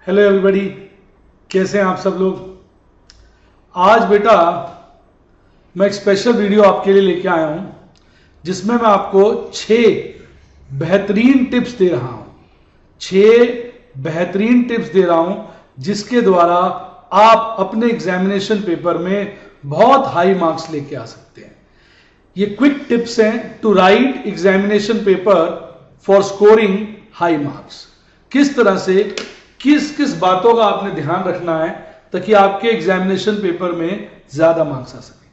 Hello everybody, कैसे हैं आप सब लोग। आज बेटा मैं एक स्पेशल वीडियो आपके लिए लेके आया हूं जिसमें मैं आपको 6 बेहतरीन टिप्स दे रहा हूं। 6 बेहतरीन टिप्स दे रहा हूं जिसके द्वारा आप अपने एग्जामिनेशन पेपर में बहुत हाई मार्क्स लेके आ सकते हैं। ये क्विक टिप्स हैं to write examination paper for scoring high marks. किस तरह से किस किस बातों का आपने ध्यान रखना है ताकि आपके एग्जामिनेशन पेपर में ज्यादा मार्क्स आ सके।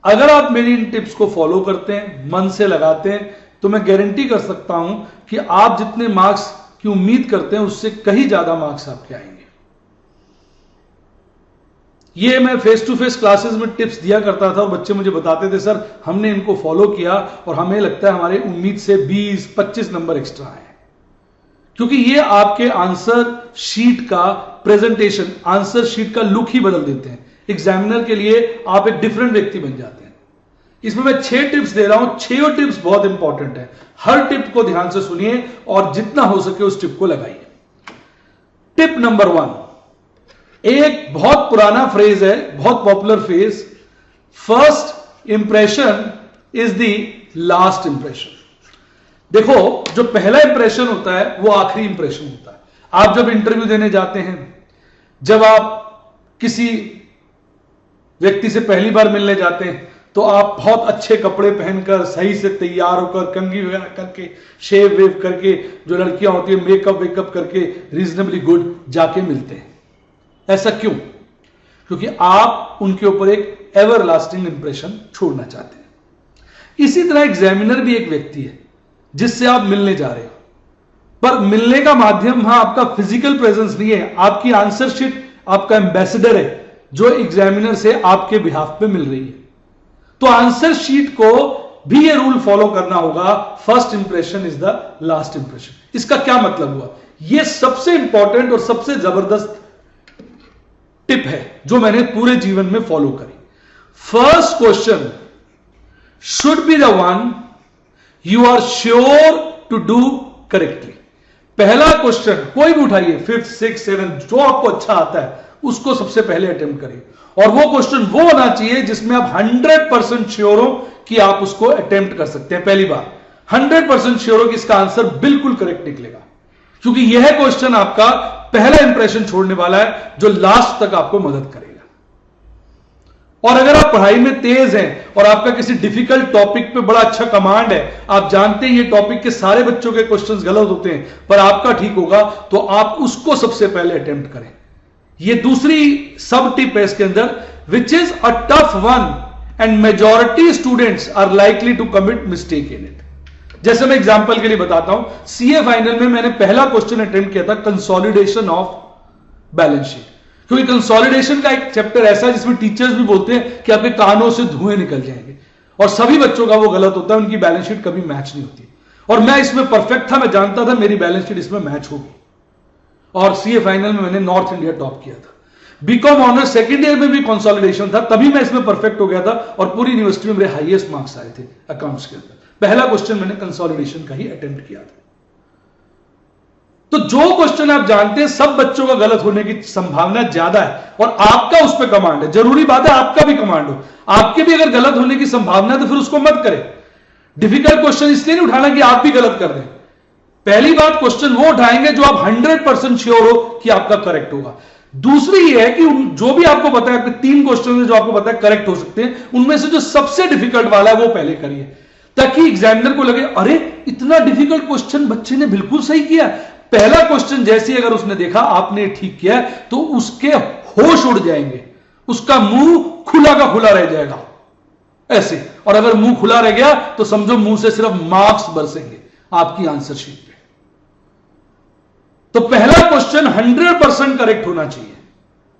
अगर आप मेरी इन टिप्स को फॉलो करते हैं, मन से लगाते हैं, तो मैं गारंटी कर सकता हूं कि आप जितने मार्क्स की उम्मीद करते हैं उससे कहीं ज्यादा मार्क्स आपके आएंगे। ये मैं फेस टू फेस क्लासेस में टिप्स दिया करता था और बच्चे मुझे बताते थे, सर हमने इनको फॉलो किया और हमें लगता है हमारी उम्मीद से 20-25 नंबर एक्स्ट्रा आए। क्योंकि ये आपके आंसर शीट का प्रेजेंटेशन, आंसर शीट का लुक ही बदल देते हैं। एग्जामिनर के लिए आप एक डिफरेंट व्यक्ति बन जाते हैं। इसमें मैं 6 टिप्स दे रहा हूं। 6 टिप्स बहुत इंपॉर्टेंट है। हर टिप को ध्यान से सुनिए और जितना हो सके उस टिप को लगाइए। टिप नंबर 1, एक बहुत पुराना फ्रेज है, बहुत popular phrase, first impression is the last impression. देखो, जो पहला इंप्रेशन होता है वो आखिरी इंप्रेशन होता है। आप जब इंटरव्यू देने जाते हैं, जब आप किसी व्यक्ति से पहली बार मिलने जाते हैं, तो आप बहुत अच्छे कपड़े पहनकर, सही से तैयार होकर, कंघी वगैरह करके, शेव वेव करके, जो लड़कियां होती है मेकअप वेकअप करके रीजनेबली गुड जाके मिलते हैं। ऐसा क्यों? क्योंकि आप उनके ऊपर एक एवर लास्टिंग इंप्रेशन छोड़ना चाहते हैं। इसी तरह एग्जामिनर भी एक व्यक्ति है जिससे आप मिलने जा रहे हो, पर मिलने का माध्यम वहां आपका फिजिकल प्रेजेंस नहीं है, आपकी आंसर शीट आपका एम्बेसडर है जो एग्जामिनर से आपके बिहाफ पे मिल रही है। तो आंसर शीट को भी ये रूल फॉलो करना होगा, first impression is the last impression. इसका क्या मतलब हुआ? ये सबसे इंपॉर्टेंट और सबसे जबरदस्त टिप है जो मैंने पूरे जीवन में फॉलो करी। First question should be the one you are sure to do correctly. पहला क्वेश्चन कोई भी उठाइए, 5th, 6th, 7th, जो आपको अच्छा आता है उसको सबसे पहले अटेम्प्ट करिए। और वो क्वेश्चन वो होना चाहिए जिसमें आप 100% श्योर हो कि आप उसको अटेम्प्ट कर सकते हैं। पहली बार 100% श्योर हो कि इसका आंसर बिल्कुल करेक्ट निकलेगा, क्योंकि यह क्वेश्चन आपका पहला इंप्रेशन छोड़ने वाला है जो लास्ट तक आपको मदद करेगा। और अगर आप पढ़ाई में तेज हैं और आपका किसी डिफिकल्ट टॉपिक पे बड़ा अच्छा कमांड है, आप जानते हैं ये टॉपिक के सारे बच्चों के क्वेश्चंस गलत होते हैं पर आपका ठीक होगा, तो आप उसको सबसे पहले अटेम्प्ट करें। ये दूसरी सब टिप है इसके अंदर, which is a tough one and majority students are likely to commit mistake in it. जैसे मैं एग्जांपल के लिए बताता हूं, सीए फाइनल में मैंने पहला क्वेश्चन अटेम्प्ट किया था कंसोलिडेशन ऑफ बैलेंस शीट। क्योंकि कंसोलिडेशन का एक चैप्टर ऐसा है जिसमें टीचर्स भी बोलते हैं कि आपके कानों से धुएं निकल जाएंगे, और सभी बच्चों का वो गलत होता है, उनकी बैलेंस शीट कभी मैच नहीं होती। और मैं इसमें परफेक्ट था, मैं जानता था मेरी बैलेंस शीट इसमें मैच होगी, और सीए फाइनल में मैंने नॉर्थ इंडिया टॉप किया था। बीकॉम ऑनर्स सेकेंड ईयर में भी कंसोलिडेशन था, तभी मैं इसमें परफेक्ट हो गया था और पूरी यूनिवर्सिटी में मेरे हाईएस्ट मार्क्स आए थे अकाउंट्स के अंदर। पहला क्वेश्चन मैंने कंसोलिडेशन का ही अटेम्प्ट किया था। तो जो क्वेश्चन आप जानते हैं सब बच्चों का गलत होने की संभावना ज्यादा है और आपका उस पर कमांड है, जरूरी बात है आपका भी कमांड हो। आपके भी अगर गलत होने की संभावना है तो फिर उसको मत करें। डिफिकल्ट क्वेश्चन इसलिए नहीं उठाना कि आप भी गलत कर दें। पहली बात, क्वेश्चन वो उठाएंगे जो आप 100% श्योर हो कि आपका करेक्ट होगा। दूसरी ये है कि जो भी आपको पता है, आपके 3 क्वेश्चन जो आपको पता है करेक्ट हो सकते हैं, उनमें से जो सबसे डिफिकल्ट वाला है वो पहले करिए, ताकि एग्जामिनर को लगे अरे इतना डिफिकल्ट क्वेश्चन बच्चे ने बिल्कुल सही किया। पहला क्वेश्चन जैसे अगर उसने देखा आपने ठीक किया तो उसके होश उड़ जाएंगे, उसका मुंह खुला का खुला रह जाएगा ऐसे। और अगर मुंह खुला रह गया तो समझो मुंह से सिर्फ मार्क्स बरसेंगे आपकी आंसर शीट पे। तो पहला क्वेश्चन 100% करेक्ट होना चाहिए,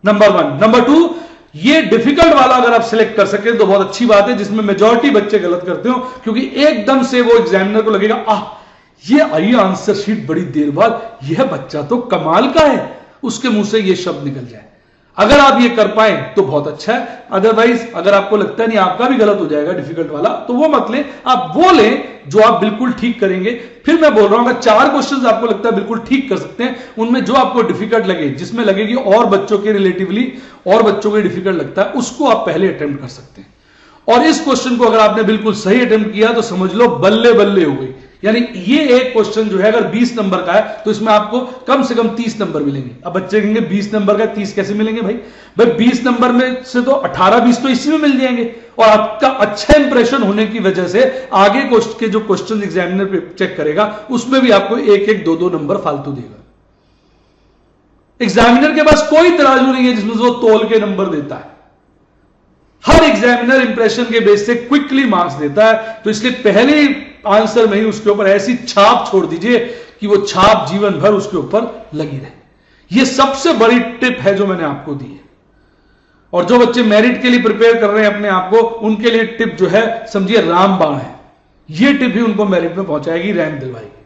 नंबर 1। नंबर 2, ये डिफिकल्ट वाला अगर आप सिलेक्ट कर सके तो बहुत अच्छी बात है, जिसमें मेजॉरिटी बच्चे गलत करते हो, क्योंकि एकदम से वो एग्जामिनर को लगेगा ये आई आंसर शीट बड़ी देर बाद, यह बच्चा तो कमाल का है, उसके मुंह से ये शब्द निकल जाए। अगर आप ये कर पाए तो बहुत अच्छा है, अदरवाइज अगर आपको लगता है नहीं आपका भी गलत हो जाएगा डिफिकल्ट वाला, तो वो मत लें, आप वो लें जो आप बिल्कुल ठीक करेंगे। फिर मैं बोल रहा हूं अगर 4 क्वेश्चंस आपको लगता है बिल्कुल ठीक कर सकते हैं, उनमें जो आपको डिफिकल्ट लगे, जिसमें लगे कि और बच्चों के रिलेटिवली और बच्चों को डिफिकल्ट लगता है, उसको आप पहले अटेम्प्ट कर सकते हैं। और इस क्वेश्चन को अगर आपने बिल्कुल सही अटेम्प्ट किया तो समझ लो बल्ले बल्ले हो गई। यानी ये एक क्वेश्चन जो है अगर 20 नंबर का है तो इसमें आपको कम से कम 30 नंबर मिलेंगे। अब बच्चे कहेंगे 20 नंबर का 30 कैसे मिलेंगे भाई? 20 नंबर में से तो 18-20 तो इसी में मिल जाएंगे, और आपका अच्छा इंप्रेशन होने की वजह से आगे के जो क्वेश्चन एग्जामिनर चेक करेगा उसमें भी आपको 1-1, 2-2 नंबर फालतू देगा। एग्जामिनर के पास कोई तराजू नहीं है जिसमें वो तोल के नंबर देता है। हर एग्जामिनर इंप्रेशन के बेस से क्विकली मार्क्स देता है, तो इसलिए पहले आंसर में ही उसके ऊपर ऐसी छाप छोड़ दीजिए कि वो छाप जीवन भर उसके ऊपर लगी रहे। ये सबसे बड़ी टिप है जो मैंने आपको दी है। और जो बच्चे मेरिट के लिए प्रिपेयर कर रहे हैं अपने आप को, उनके लिए टिप जो है समझिए रामबाण है। ये टिप ही उनको मेरिट में पहुंचाएगी, रैंक दिलवाएगी।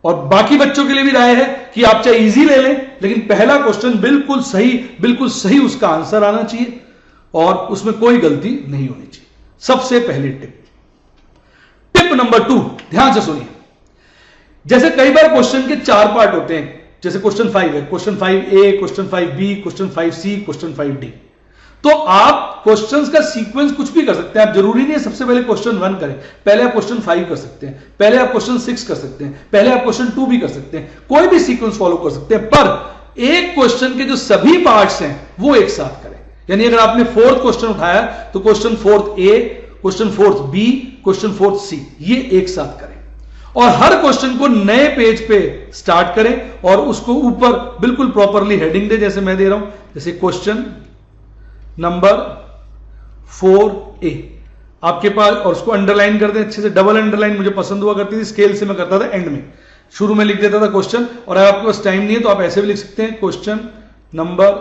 और बाकी बच्चों के लिए भी राय है कि आप चाहे इजी ले लें, लेकिन पहला क्वेश्चन बिल्कुल सही उसका आंसर आना चाहिए और उसमें कोई गलती नहीं होनी चाहिए। सबसे पहली टिप नंबर 2, ध्यान से सुनिए। जैसे कई बार क्वेश्चन के 4 पार्ट होते हैं, जैसे क्वेश्चन 5 है, question 5A, question 5B, question 5C, question 5D। तो आप क्वेश्चंस का सीक्वेंस कुछ भी कर सकते हैं। आप जरूरी नहीं है सबसे पहले क्वेश्चन 1 करें, पहले आप क्वेश्चन 5 कर सकते हैं, पहले आप क्वेश्चन 6 कर सकते हैं, पहले आप क्वेश्चन 2 भी कर सकते हैं, कोई भी सीक्वेंस फॉलो कर सकते हैं, पर एक क्वेश्चन के जो सभी पार्ट्स हैं वो एक साथ करें। यानी अगर आपने 4th क्वेश्चन उठाया तो question 4th A, question 4th B, question 4th C, ये एक साथ करें। और हर क्वेश्चन को नए पेज पे स्टार्ट करें और उसको ऊपर बिल्कुल प्रॉपरली हेडिंग दे, जैसे मैं दे रहा हूं, जैसे क्वेश्चन नंबर 4A आपके पास, और उसको अंडरलाइन कर दें अच्छे से। डबल अंडरलाइन मुझे पसंद हुआ करती थी, स्केल से मैं करता था एंड में, शुरू में लिख देता था क्वेश्चन, और अगर आपके पास टाइम नहीं है तो आप ऐसे भी लिख सकते हैं क्वेश्चन नंबर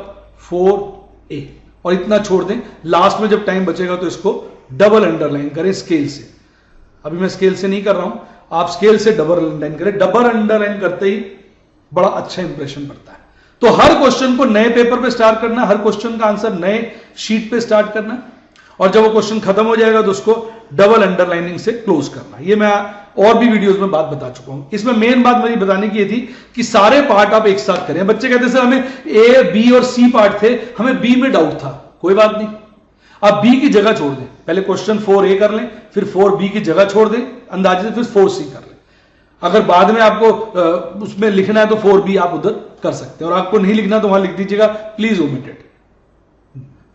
4A और इतना छोड़ दें। लास्ट में जब टाइम बचेगा तो इसको डबल अंडरलाइन करें स्केल से। अभी मैं स्केल से नहीं कर रहा हूं, आप स्केल से डबल अंडरलाइन करें। डबल अंडरलाइन करते ही बड़ा अच्छा इंप्रेशन पड़ता है। तो हर क्वेश्चन को नए पेपर पे स्टार्ट करना, हर क्वेश्चन का आंसर नए शीट पे स्टार्ट करना, और जब वो क्वेश्चन खत्म हो जाएगा तो उसको डबल अंडरलाइनिंग से क्लोज करना। ये मैं और भी वीडियोस में बात बता चुका हूं। इसमें मेन बात मेरी बताने की थी कि सारे पार्ट आप एक साथ करें। बच्चे कहते सर हमें A, B और C पार्ट थे, हमें B में डाउट था। कोई बात नहीं, आप B की जगह छोड़ दें, पहले क्वेश्चन 4A कर लें, फिर 4B की जगह छोड़ दें अंदाजे से, फिर 4C कर लें। अगर बाद में आपको उसमें लिखना है तो 4B आप उधर कर सकते हैं, और आपको नहीं लिखना तो वहां लिख दीजिएगा please omitted,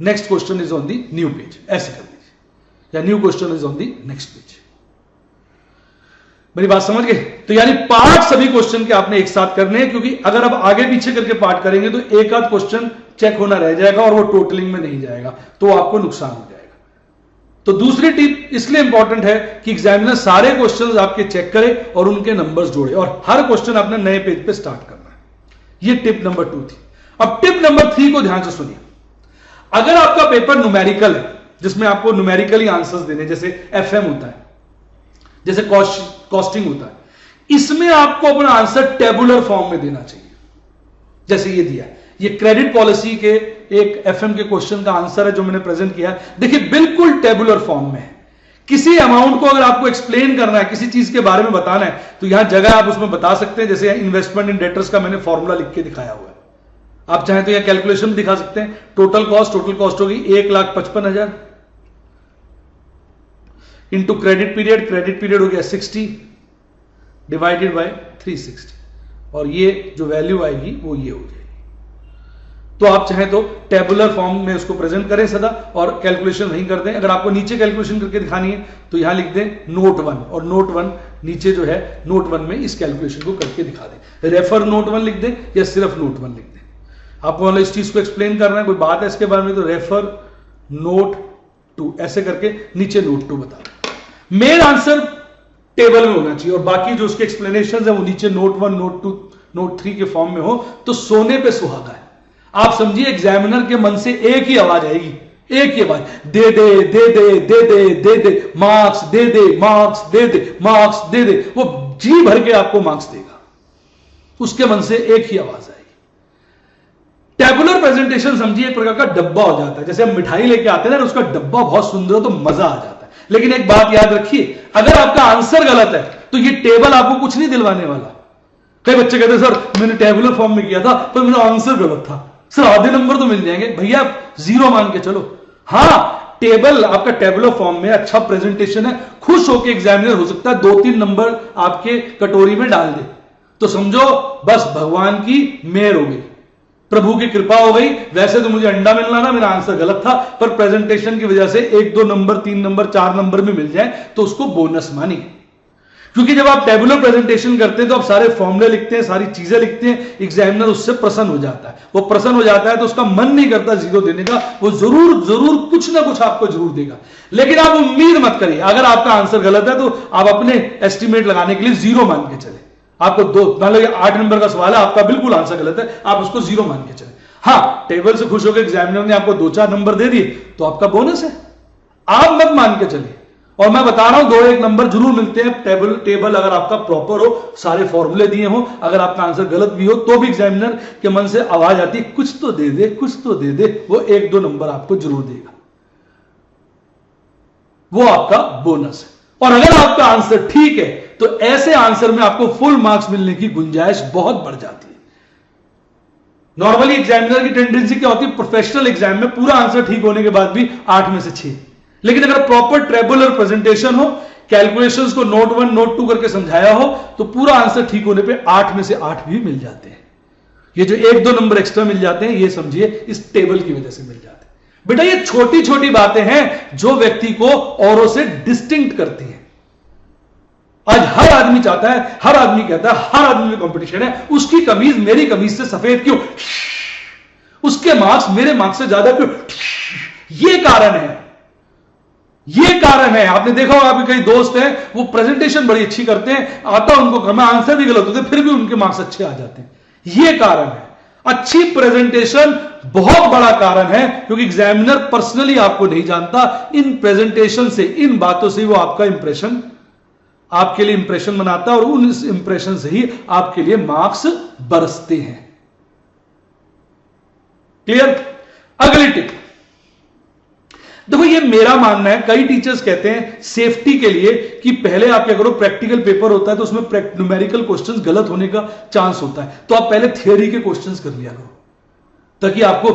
next question is on the new page, ऐसे कर दीजिए, या new question is on the next page. मेरी बात समझ गए? तो यानी पार्ट सभी क्वेश्चन के आपने एक साथ करने हैं, क्योंकि अगर आप आगे पीछे करके पार्ट करेंगे तो एक आध क्वेश्चन चेक होना रह जाएगा और वो टोटलिंग में नहीं जाएगा, तो आपको नुकसान हो जाएगा। तो दूसरी टिप इसलिए इंपॉर्टेंट है कि एग्जामिनर सारे क्वेश्चंस आपके चेक करे और उनके नंबर्स जोड़े, और हर क्वेश्चन आपने नए पेज पे स्टार्ट करना है। ये टिप नंबर 2 थी। अब टिप नंबर 3 को ध्यान से सुनिए। अगर आपका पेपर न्यूमेरिकल है, जिसमें आपको न्यूमेरिकली आंसर्स देने, जैसे FM होता है, जैसे कॉस्टिंग होता है, इसमें आपको अपना आंसर टेबुलर फॉर्म में देना चाहिए। जैसे ये दिया है, ये क्रेडिट पॉलिसी के एक FM के क्वेश्चन का आंसर है जो मैंने प्रेजेंट किया है। देखिए बिल्कुल टेबुलर फॉर्म में है। किसी अमाउंट को अगर आपको एक्सप्लेन करना है, किसी चीज के बारे में बताना है, तो यहां जगह आप उसमें बता सकते हैं। जैसे इन्वेस्टमेंट इन डेटर्स का मैंने फॉर्मूला लिख के दिखाया हुआ है, आप चाहें तो यहां कैलकुलेशन भी दिखा सकते हैं। टोटल कॉस्ट होगी 1,55,000 इंटू क्रेडिट पीरियड हो गया 60 डिवाइडेड बाय 360, और ये जो वैल्यू आएगी वो ये हो जाएगी। तो आप चाहें तो टेबुलर फॉर्म में उसको प्रेजेंट करें सदा, और कैलकुलेशन वहीं कर दें। अगर आपको नीचे कैलकुलेशन करके दिखानी है तो यहां लिख दें नोट 1, और नोट 1 नीचे जो है नोट 1 में इस कैलकुलेशन को करके दिखा दें। रेफर नोट 1 लिख दें या सिर्फ नोट 1 लिख दें। आपको मतलब इस चीज को एक्सप्लेन करना है, कोई बात है इसके बारे में, तो रेफर नोट 2 ऐसे करके नीचे नोट 2 बता दें। मेन आंसर टेबल में होना चाहिए, और बाकी जो उसके एक्सप्लेनेशन है वो नीचे नोट 1, नोट 2, नोट 3 के फॉर्म में हो, तो सोने पे सुहागा है। आप समझिए एग्जामिनर के मन से एक ही आवाज आएगी, एक ही आवाज, दे दे दे दे दे दे दे दे मार्क्स, दे दे मार्क्स, दे दे मार्क्स, दे दे। वो जी भर के आपको मार्क्स देगा, उसके मन से एक ही आवाज आएगी। टेबुलर प्रेजेंटेशन समझिए एक प्रकार का डब्बा हो जाता है, जैसे हम मिठाई लेके आते हैं ना, उसका डब्बा बहुत सुंदर हो तो मजा आ जाता है। लेकिन एक बात याद रखिए, अगर आपका आंसर गलत है तो ये टेबल आपको कुछ नहीं दिलवाने वाला। कई बच्चे कहते हैं सर मैंने टेबुलर फॉर्म में किया था पर मेरा आंसर गलत था, सर आधे नंबर तो मिल जाएंगे। भैया जीरो मान के चलो। हाँ, टेबल आपका टेबुलर फॉर्म में अच्छा प्रेजेंटेशन है, खुश होकर एग्जामिनर हो सकता है 2-3 नंबर आपके कटोरी में डाल दे, तो समझो बस भगवान की मेहर हो गई, प्रभु की कृपा हो गई। वैसे तो मुझे अंडा मिलना था, मेरा आंसर गलत था, पर प्रेजेंटेशन की वजह से 1-2 नंबर 3 नंबर 4 नंबर में मिल जाए तो उसको बोनस मानिए। क्योंकि जब आप टेबुलर प्रेजेंटेशन करते हैं तो आप सारे फॉर्मूले लिखते हैं, सारी चीजें लिखते हैं, एग्जामिनर उससे प्रसन्न हो जाता है। वो प्रसन्न हो जाता है तो उसका मन नहीं करता जीरो देने का, वो जरूर कुछ ना कुछ आपको जरूर देगा। लेकिन आप उम्मीद मत करिए, अगर आपका आंसर गलत है तो आप अपने एस्टिमेट लगाने के लिए जीरो मान के चले। आपको मान लो 8 नंबर का सवाल है, आपका बिल्कुल आंसर गलत है, आप उसको जीरो मान के चले। हाँ, टेबल से खुश होकर एग्जामिनर ने आपको 2-4 नंबर दे दिए तो आपका बोनस है, आप मत मान के चलिए। और मैं बता रहा हूं 2-1 नंबर जरूर मिलते हैं टेबल अगर आपका प्रॉपर हो, सारे फॉर्मूले दिए हो, अगर आपका आंसर गलत भी हो तो भी एग्जामिनर के मन से आवाज आती है कुछ तो दे दे, कुछ तो दे दे, वो 1-2 नंबर आपको जरूर देगा, वो आपका बोनस है। और अगर आपका आंसर ठीक है तो ऐसे आंसर में आपको फुल मार्क्स मिलने की गुंजाइश बहुत बढ़ जाती है। नॉर्मली एग्जामिनर की टेंडेंसी क्या होती है, प्रोफेशनल एग्जाम में पूरा आंसर ठीक होने के बाद भी 8 में से 6, लेकिन अगर प्रॉपर टेबुलर प्रेजेंटेशन हो, कैलकुलेशंस को नोट 1 नोट 2 करके समझाया हो तो पूरा आंसर ठीक होने पे 8 में से 8 भी मिल जाते हैं। ये जो 1-2 नंबर एक्स्ट्रा मिल जाते हैं ये समझिए इस टेबल की वजह से मिल जाते हैं। बेटा ये छोटी छोटी बातें हैं जो व्यक्ति को औरों से डिस्टिंक्ट करती हैं। आज हर आदमी चाहता है, हर आदमी कहता है, हर आदमी में कंपटीशन है, उसकी कमीज मेरी कमीज से सफेद क्यों, उसके मार्क्स मेरे मार्क्स से ज्यादा क्यों, ये कारण है, ये कारण है। आपने देखा होगा आपके कई दोस्त हैं वो प्रेजेंटेशन बड़ी अच्छी करते हैं, आता उनको करना, आंसर भी गलत होते फिर भी उनके मार्क्स अच्छे आ जाते हैं, ये कारण है। अच्छी प्रेजेंटेशन बहुत बड़ा कारण है, क्योंकि एग्जामिनर पर्सनली आपको नहीं जानता, इन प्रेजेंटेशन से, इन बातों से वो आपका इंप्रेशन, आपके लिए इंप्रेशन बनाता है और उन इंप्रेशन से ही आपके लिए मार्क्स बरसते हैं। क्लियर? अगली टिप देखो, ये मेरा मानना है, कई टीचर्स कहते हैं सेफ्टी के लिए कि पहले आप क्या करो, प्रैक्टिकल पेपर होता है तो उसमें न्यूमेरिकल क्वेश्चंस गलत होने का चांस होता है, तो आप पहले थियोरी के क्वेश्चंस कर लिया करो ताकि आपको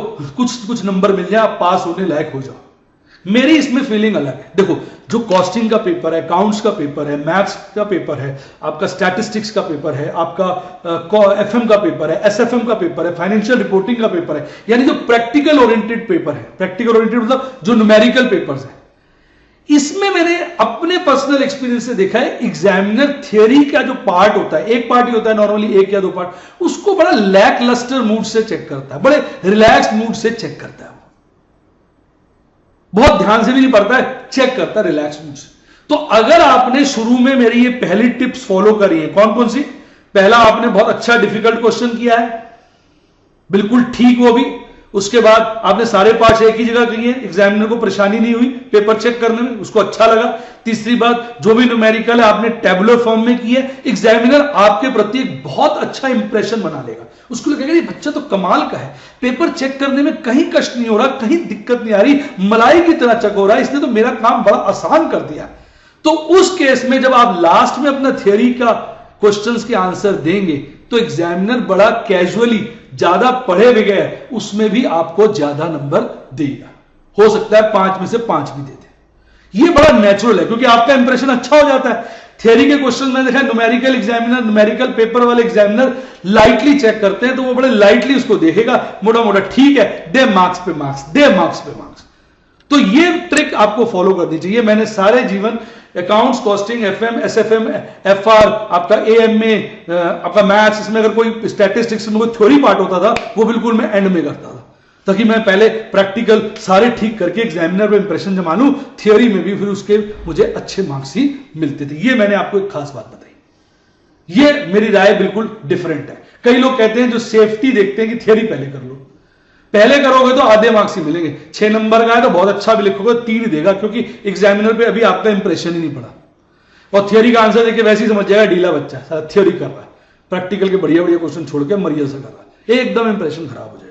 कुछ नंबर मिल जाए, आप पास होने लायक हो जाओ। मेरी इसमें फीलिंग अलग है। देखो, जो कॉस्टिंग का पेपर है, अकाउंट्स का पेपर है, मैथ्स का पेपर है, आपका स्टैटिस्टिक्स का पेपर है, आपका एफएम का पेपर है, एसएफएम का पेपर है, फाइनेंशियल रिपोर्टिंग का पेपर है, यानी जो प्रैक्टिकल ओरिएंटेड पेपर है, प्रैक्टिकल ओरिएंटेड मतलब जो न्यूमेरिकल पेपर्स है, इसमें मैंने अपने पर्सनल एक्सपीरियंस से देखा है एग्जामिनर थियरी का जो पार्ट होता है, एक पार्ट ही होता है नॉर्मली 1 या 2 पार्ट, उसको बड़ा लैक लस्टर मूड से चेक करता है, बड़े रिलैक्स मूड से चेक करता है, बहुत ध्यान से भी नहीं पढ़ता है, चेक करता है रिलैक्स मूड से। तो अगर आपने शुरू में मेरी ये पहली टिप्स फॉलो करी है, कौन कौन सी, पहला आपने बहुत अच्छा डिफिकल्ट क्वेश्चन किया है, बिल्कुल ठीक, वो भी, उसके बाद आपने सारे पार्ट्स एक ही जगह किए, एग्जामिनर को परेशानी नहीं हुई पेपर चेक करने में, उसको अच्छा लगा। तीसरी बात, जो भी न्यूमेरिकल है आपने टेबुलर फॉर्म में की है, एग्जामिनर आपके प्रति एक बहुत अच्छा इंप्रेशन बना लेगा, उसको लगेगा ये बच्चा तो कमाल का है, पेपर चेक करने में कहीं कष्ट नहीं हो रहा, कहीं दिक्कत नहीं आ रही, मलाई की तरह चेक हो रहा है, इसने तो मेरा काम बड़ा आसान कर दिया। तो उस केस में जब आप लास्ट में अपना थियोरी का क्वेश्चंस के आंसर देंगे तो एग्जामिनर बड़ा कैजुअली, ज्यादा पढ़े बगैर उसमें भी आपको ज्यादा नंबर देगा, हो सकता है 5 में से 5 भी दे दे। ये बड़ा नेचुरल है क्योंकि आपका इंप्रेशन अच्छा हो जाता है। थियरी के क्वेश्चन में देखा, न्यूमेरिकल एग्जामिनर, न्यूमेरिकल पेपर वाले एग्जामिनर लाइटली चेक करते हैं, तो वो बड़े लाइटली उसको देखेगा, मोटा मोटा ठीक है, दे मार्क्स पे मार्क्स, दे मार्क्स पे मार्क्स। तो ये ट्रिक आपको फॉलो करनी चाहिए। मैंने सारे जीवन accounts, costing, FM, SFM, FR, आपका एएमए, आपका मैथ्स, इसमें अगर कोई स्टैटिस्टिक्स में कोई थ्योरी पार्ट होता था वो बिल्कुल मैं एंड में करता था, ताकि मैं पहले प्रैक्टिकल सारे ठीक करके एग्जामिनर पे इंप्रेशन जमा लूं, थियोरी में भी फिर उसके मुझे अच्छे मार्क्स ही मिलते थे। ये मैंने आपको एक खास बात बताई, ये मेरी राय बिल्कुल डिफरेंट है। कई लोग कहते हैं जो सेफ्टी देखते हैं कि थियोरी पहले कर लो, पहले करोगे तो आधे मार्क्स ही मिलेंगे, 6 नंबर का है तो बहुत अच्छा भी लिखोगे 3 देगा, क्योंकि एग्जामिनर पे अभी आपका इंप्रेशन ही नहीं पड़ा, और थियोरी का आंसर देख के वैसे ही समझ जाएगा ढीला बच्चा है, सारा थियोरी कर रहा है, प्रैक्टिकल के बढ़िया बढ़िया क्वेश्चन छोड़ के मरियल से कर रहा है, एकदम इंप्रेशन खराब हो जाएगा।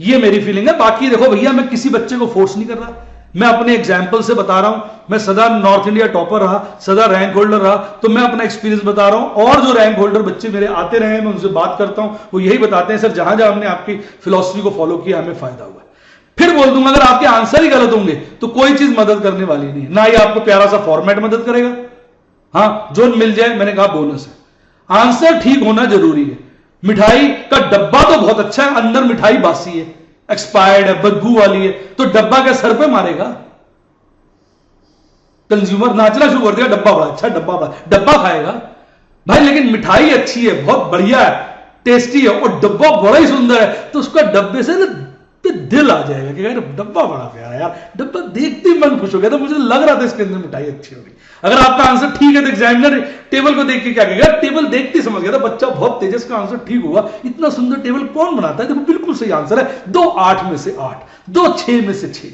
ये मेरी फीलिंग है। बाकी देखो भैया, मैं किसी बच्चे को फोर्स नहीं कर रहा, मैं अपने एग्जाम्पल से बता रहा हूं। मैं सदा नॉर्थ इंडिया टॉपर रहा, सदा रैंक होल्डर रहा, तो मैं अपना एक्सपीरियंस बता रहा हूं। और जो रैंक होल्डर बच्चे मेरे आते रहे, मैं उनसे बात करता हूं, वो यही बताते हैं सर जहां जहां हमने आपकी फिलॉसफी को फॉलो किया हमें फायदा हुआ। फिर बोल दूंगा अगर आपके आंसर ही गलत होंगे तो कोई चीज मदद करने वाली नहीं, ना ही आपको प्यारा सा फॉर्मेट मदद करेगा। हाँ, जो मिल जाए, मैंने कहा बोनस है। आंसर ठीक होना जरूरी है। मिठाई का डब्बा तो बहुत अच्छा है, अंदर मिठाई बासी है, एक्सपायर्ड है, बदबू वाली है, तो डब्बा क्या सर पे मारेगा? कंज्यूमर नाचना शुरू कर दिया, डब्बा बड़ा अच्छा, डब्बा बड़ा, डब्बा खाएगा भाई। लेकिन मिठाई अच्छी है, बहुत बढ़िया है, टेस्टी है, और डब्बा बड़ा ही सुंदर है, तो उसका डब्बे से ना दिल आ जाएगा कि यार डब्बा बड़ा प्यारा है, यार डब्बा देखते ही मन खुश हो गया, तो मुझे लग रहा था इसके अंदर मिठाई अच्छी होगी। अगर आपका आंसर ठीक है तो एग्जामिनर टेबल को देख के क्या कहेगा? टेबल देखते समझ गया था बच्चा बहुत तेजस का आंसर ठीक हुआ, इतना सुंदर टेबल कौन बनाता है? देखो बिल्कुल सही आंसर है, 2 8 में से 8, 2 6 में से 6।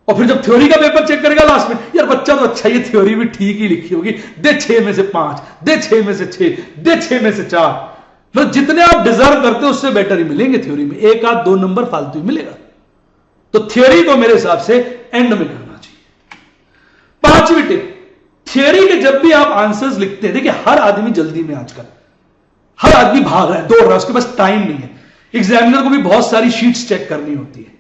और फिर जब थ्योरी का पेपर चेक करेगा लास्ट में, यार बच्चा तो अच्छा, ये थ्योरी भी ठीक ही लिखी होगी, दे 6 में से 5, दे 6 में से 6, दे 6 में से 4। मतलब जितने आप डिजर्व करते हो उससे बेटर ही मिलेंगे थ्योरी में, 1 आध 2 नंबर फालतू ही मिलेगा। तो थ्योरी को मेरे हिसाब से एंड में करना चाहिए। 5वीं टिप, थ्योरी के जब भी आप आंसर्स लिखते हैं, देखिए हर आदमी जल्दी में, आजकल हर आदमी भाग रहा है, दौड़ रहा है, उसके पास टाइम नहीं है। एग्जामिनर को भी बहुत सारी शीट्स चेक करनी होती है,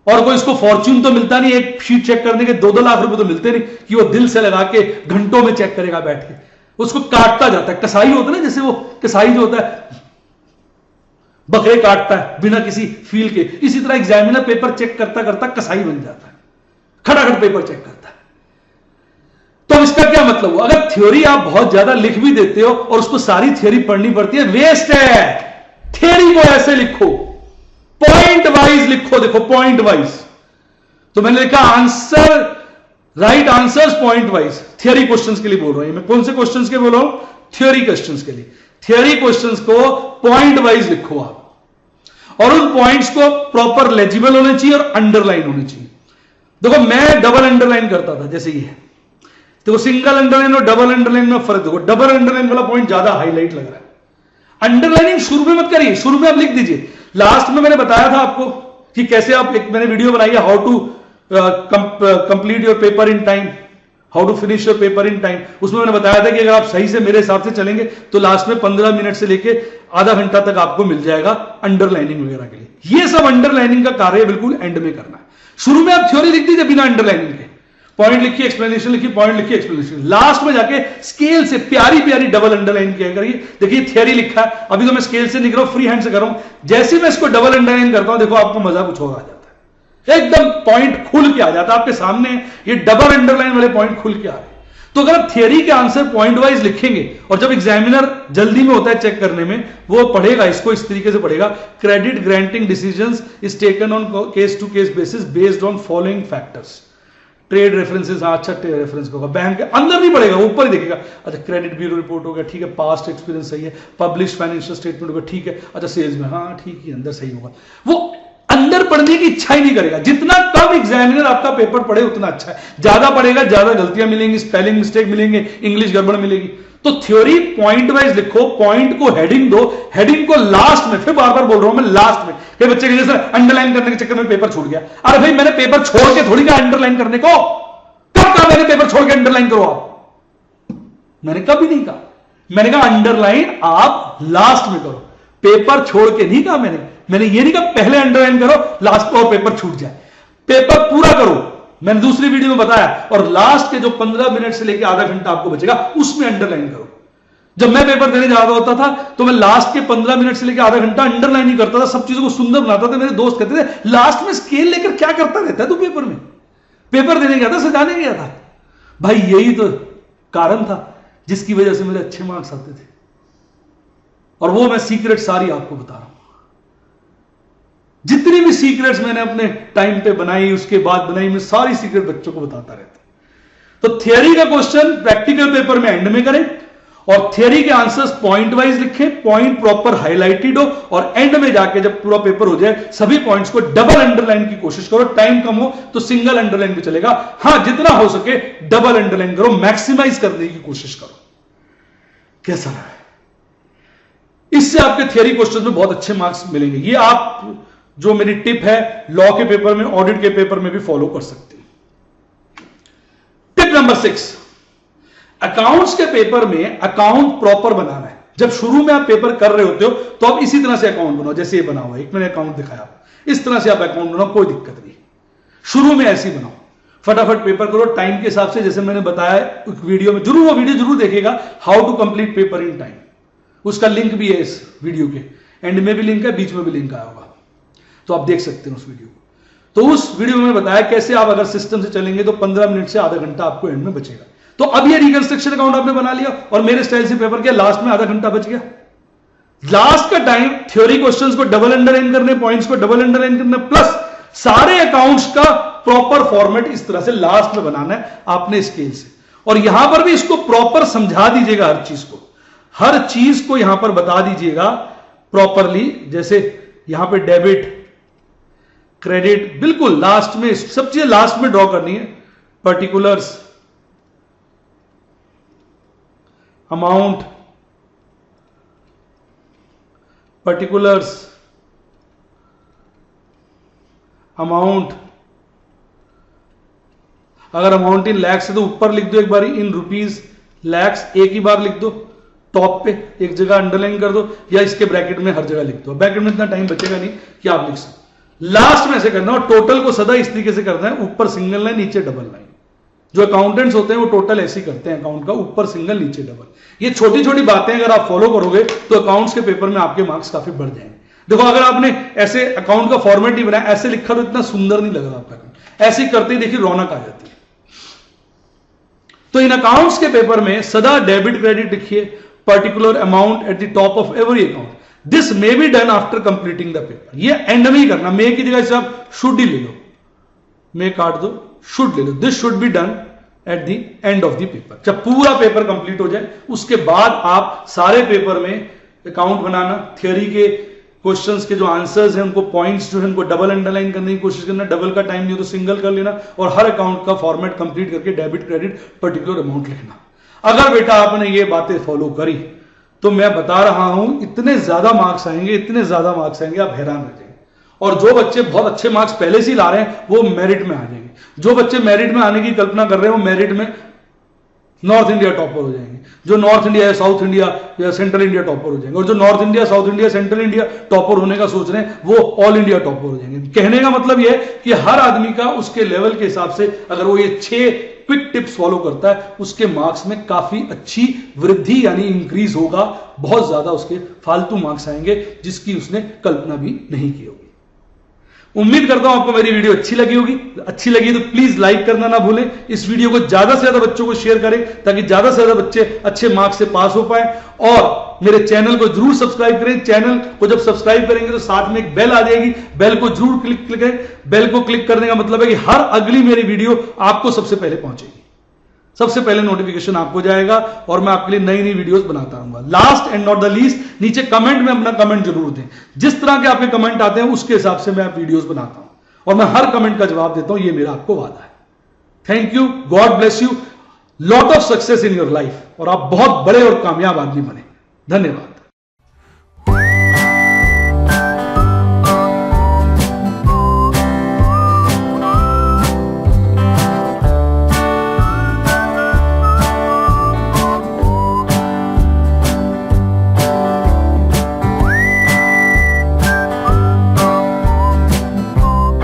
और कोई इसको फॉर्च्यून तो मिलता नहीं, एक शीट चेक करने के 2-2 लाख रुपए तो मिलते नहीं कि वो दिल से लगा के घंटों में चेक करेगा बैठ के, उसको काटता जाता है। कसाई होता है ना, जैसे वो कसाई जो होता है बकरे काटता है बिना किसी फील के, इसी तरह एग्जामिनर पेपर चेक करता करता कसाई बन जाता है, खड़ाखड़ पेपर चेक करता है। तो इसका क्या मतलब हुआ? अगर थ्योरी आप बहुत ज्यादा लिख भी देते हो और उसको सारी थ्योरी पढ़नी पड़ती है, वेस्ट है। थ्योरी को ऐसे लिखो, पॉइंट वाइज लिखो, देखो पॉइंट वाइज। तो मैंने लिखा answer, right answers point wise. Theory questions के लिए बोल रहा हूं, मैं कौन से क्वेश्चंस के बोल रहा हूं? थ्योरी क्वेश्चंस के लिए। थ्योरी क्वेश्चंस को पॉइंट वाइज लिखो आप, और उन पॉइंट्स को प्रॉपर लेजिबल होने चाहिए और अंडरलाइन होने चाहिए। देखो मैं डबल अंडरलाइन करता था, जैसे ये देखो, सिंगल अंडरलाइन और डबल अंडरलाइन में फर्क देखो, डबल अंडरलाइन वाला पॉइंट ज्यादा हाईलाइट लग रहा है। अंडरलाइनिंग शुरू में मत करिए, शुरू में आप लिख दीजिए। लास्ट में मैंने बताया था आपको कि कैसे आप, एक मैंने वीडियो बनाई है, how to complete your paper in time, how to finish your paper in time. उसमें मैंने बताया था कि अगर आप सही से मेरे हिसाब से चलेंगे तो लास्ट में 15 मिनट से लेके आधा घंटा तक आपको मिल जाएगा अंडरलाइनिंग वगैरह के लिए। ये सब अंडरलाइनिंग का कार्य बिल्कुल एंड में करना है। शुरू में आप थ्योरी लिख दीजिए बिना अंडरलाइनिंग के, पॉइंट लिखिए, एक्सप्लेनेशन लिखिए, पॉइंट लिखिए, एक्सप्लेनेशन, लास्ट में जाके स्केल से प्यारी प्यारी डबल अंडरलाइन किया करिए। देखिए थ्योरी लिखा है, अभी तो मैं स्केल से नहीं कर रहा हूं, फ्री हैंड से कर रहा हूं। जैसे मैं इसको डबल अंडरलाइन करता हूं, देखो आपको मजा कुछ और आ जाता है, एकदम पॉइंट खुल के आ जाता है आपके सामने, ये डबल अंडरलाइन वाले पॉइंट खुल के आ रहे हैं। तो अगर आप थ्योरी के आंसर पॉइंट वाइज लिखेंगे, और जब एग्जामिनर जल्दी में होता है चेक करने में, वो पढ़ेगा इसको इस तरीके से पढ़ेगा, credit granting decisions is taken on case to case basis based on following factors. Trade references, हाँ अच्छा ट्रेड रेफरेंस होगा, बैंक के अंदर नहीं पड़ेगा, ऊपर ही देखेगा। अच्छा क्रेडिट ब्यूरो रिपोर्ट हो गया, ठीक है, पास्ट एक्सपीरियंस सही है, पब्लिश फाइनेंशियल स्टेटमेंट होगा, ठीक है, अच्छा सेल्स में, हाँ ठीक है, अंदर सही होगा। वो अंदर पढ़ने की इच्छा ही नहीं करेगा। जितना कम एग्जामिनर आपका पेपर पढ़े उतना अच्छा है, ज्यादा पढ़ेगा ज्यादा गलतियां मिलेंगी, स्पेलिंग मिस्टेक मिलेंगे, इंग्लिश गड़बड़ मिलेगी। तो थ्योरी पॉइंट वाइज लिखो, पॉइंट को हेडिंग दो, हेडिंग को लास्ट में, फिर बार बार बोल रहा हूं मैं, लास्ट में। कई बच्चे कहेंगे सर अंडरलाइन करने के चक्कर में पेपर छूट गया। अरे भाई मैंने पेपर छोड़ के थोड़ी कहा अंडरलाइन करने को, कब कहा मैंने पेपर छोड़ के अंडरलाइन करो आप? मैंने कभी नहीं कहा, मैंने कहा अंडरलाइन आप लास्ट में करो, पेपर छोड़ के नहीं कहा मैंने ये नहीं कहा पहले अंडरलाइन करो लास्ट में और पेपर छूट जाए। पेपर पूरा करो, मैंने दूसरी वीडियो में बताया, और लास्ट के जो 15 मिनट से लेकर आधा घंटा आपको बचेगा उसमें अंडरलाइन करो। जब मैं पेपर देने जा रहा होता था तो मैं लास्ट के 15 मिनट से लेकर आधा घंटा अंडरलाइन ही करता था, सब चीजों को सुंदर बनाता था। मेरे दोस्त कहते थे लास्ट में स्केल लेकर क्या करता रहता है तू पेपर में? पेपर देने गया था, सजाने गया था? भाई यही तो कारण था जिसकी वजह से मेरे अच्छे मार्क्स आते थे, और वो मैं सीक्रेट सारी आपको बता रहा हूं। जितनी भी सीक्रेट्स मैंने अपने टाइम पे बनाई, उसके बाद बनाई, मैं सारी सीक्रेट बच्चों को बताता रहता। तो थियरी का क्वेश्चन प्रैक्टिकल पेपर में एंड में करें, और थियरी के आंसर्स पॉइंट वाइज लिखें, पॉइंट प्रॉपर हाईलाइटेड हो, और एंड में जाके जब पूरा पेपर हो जाए सभी पॉइंट्स को डबल अंडरलाइन की कोशिश करो। टाइम कम हो तो सिंगल अंडरलाइन भी चलेगा, हां जितना हो सके डबल अंडरलाइन करो, मैक्सिमाइज करने की कोशिश करो। कैसा रहा है? इससे आपके थियरी क्वेश्चन में बहुत अच्छे मार्क्स मिलेंगे। ये आप जो मेरी टिप है लॉ के पेपर में, ऑडिट के पेपर में भी फॉलो कर सकते हैं। टिप नंबर 6, अकाउंट्स के पेपर में अकाउंट प्रॉपर बनाना है। जब शुरू में आप पेपर कर रहे होते हो तो आप इसी तरह से अकाउंट बनाओ, जैसे ये बना हुआ है, एक मैंने अकाउंट दिखाया, इस तरह से आप अकाउंट बनाओ, कोई दिक्कत नहीं। शुरू में ऐसे ही बनाओ, फटाफट पेपर करो टाइम के हिसाब से, जैसे मैंने बताया एक वीडियो में, जरूर वो वीडियो जरूर देखिएगा, how to complete paper in time. उसका लिंक भी है इस वीडियो के एंड में भी लिंक है, बीच में भी लिंक आया होगा, तो आप देख सकते हैं उस वीडियो को। तो उस वीडियो में बताया कैसे आप अगर सिस्टम से चलेंगे तो 15 मिनट से आधा घंटा आपको एंड में बचेगा। तो अब ये रिकंस्ट्रक्शन अकाउंट आपने बना लिया और मेरे स्टाइल से पेपर किया, लास्ट में आधा घंटा बच गया। लास्ट का टाइम थ्योरी क्वेश्चंस को डबल अंडरलाइन करने, पॉइंट्स को डबल अंडरलाइन करना, प्लस सारे अकाउंट्स का प्रॉपर फॉर्मेट इस तरह से लास्ट में बनाना है आपने स्केल से। और यहां पर भी इसको प्रॉपर समझा दीजिएगा, हर चीज को यहां पर बता दीजिएगा प्रॉपरली। जैसे यहां पे डेबिट, क्रेडिट, बिल्कुल लास्ट में सब चीजें लास्ट में ड्रॉ करनी है। पर्टिकुलर्स, अमाउंट, पर्टिकुलर्स, अमाउंट, अगर अमाउंट इन लैक्स है तो ऊपर लिख दो एक बार इन रुपीज लैक्स, एक ही बार लिख दो, टॉप पे एक जगह अंडरलाइन कर दो या इसके ब्रैकेट में हर जगह लिख दो। ब्रैकेट में इतना टाइम बचेगा नहीं कि आप लिख सको। लास्ट में ऐसे करना और टोटल को सदा इस तरीके से करना है, ऊपर सिंगल लाइन नीचे डबल लाइन। जो अकाउंटेंट्स होते हैं वो टोटल ऐसे ही करते हैं, अकाउंट का ऊपर सिंगल नीचे डबल। ये छोटी छोटी बातें अगर आप फॉलो करोगे तो अकाउंट्स के पेपर में आपके मार्क्स काफी बढ़ जाएंगे। देखो अगर आपने ऐसे अकाउंट का फॉर्मेट नहीं बनाया, ऐसे लिखा तो इतना सुंदर नहीं लग रहा आपका अकाउंट, ऐसे ही करते ही देखिए रौनक आ जाती है। तो इन अकाउंट्स के पेपर में सदा डेबिट क्रेडिट लिखिए, particular amount at the top of every account. This may be done after completing the paper. ये एंड में ही करना, मे की जगह से आप शुड ही ले लो, मे काट दो, शुड ले लो। This should be done at the end of the paper. जब पूरा पेपर कंप्लीट हो जाए उसके बाद आप सारे पेपर में अकाउंट बनाना, थियोरी के क्वेश्चंस के जो आंसर्स हैं उनको पॉइंट्स जो है उनको डबल अंडरलाइन करने की कोशिश करना, डबल का टाइम नहीं हो तो सिंगल कर लेना, और हर अकाउंट का फॉर्मेट कंप्लीट करके डेबिट क्रेडिट पर्टिकुलर अमाउंट लिखना। अगर बेटा आपने ये बातें फॉलो करी तो मैं बता रहा हूं इतने ज्यादा मार्क्स आएंगे, इतने ज्यादा मार्क्स आएंगे आप हैरान रह जाएंगे। और जो बच्चे बहुत अच्छे मार्क्स पहले से ही ला रहे हैं वो मेरिट में आ जाएंगे। जो बच्चे मेरिट में आने की कल्पना कर रहे हैं वो मेरिट में नॉर्थ इंडिया टॉपर हो जाएंगे, जो नॉर्थ इंडिया या साउथ इंडिया या सेंट्रल इंडिया टॉपर हो जाएंगे, और जो north India, south India, central India topper होने का सोच रहे हैं वो ऑल इंडिया टॉपर हो जाएंगे। कहने का मतलब यह है कि हर आदमी का उसके लेवल के हिसाब से अगर वो ये 6 क्विक टिप्स फॉलो करता है उसके मार्क्स में काफी अच्छी वृद्धि यानी इंक्रीज होगा, बहुत ज्यादा उसके फालतू मार्क्स आएंगे जिसकी उसने कल्पना भी नहीं की होगी। उम्मीद करता हूं आपको मेरी वीडियो अच्छी लगी होगी। अच्छी लगी तो प्लीज लाइक करना ना भूलें। इस वीडियो को ज्यादा से ज्यादा बच्चों को शेयर करें ताकि ज्यादा से ज्यादा बच्चे अच्छे मार्क्स से पास हो पाए। और मेरे चैनल को जरूर सब्सक्राइब करें। चैनल को जब सब्सक्राइब करेंगे तो साथ में एक बेल आ जाएगी, बेल को जरूर क्लिक करें। बेल को क्लिक करने का मतलब है कि हर अगली मेरी वीडियो आपको सबसे पहले पहुंचेगी, सबसे पहले नोटिफिकेशन आपको जाएगा और मैं आपके लिए नई नई वीडियोस बनाता रहूंगा। Last and not the least, नीचे कमेंट में अपना कमेंट जरूर दें। जिस तरह के आपके कमेंट आते हैं उसके हिसाब से मैं वीडियोस बनाता हूं और मैं हर कमेंट का जवाब देता हूं, ये मेरा आपको वादा है। Thank you, God bless you, lot of success in your life और आप बहुत बड़े और कामयाब आदमी बने। धन्यवाद।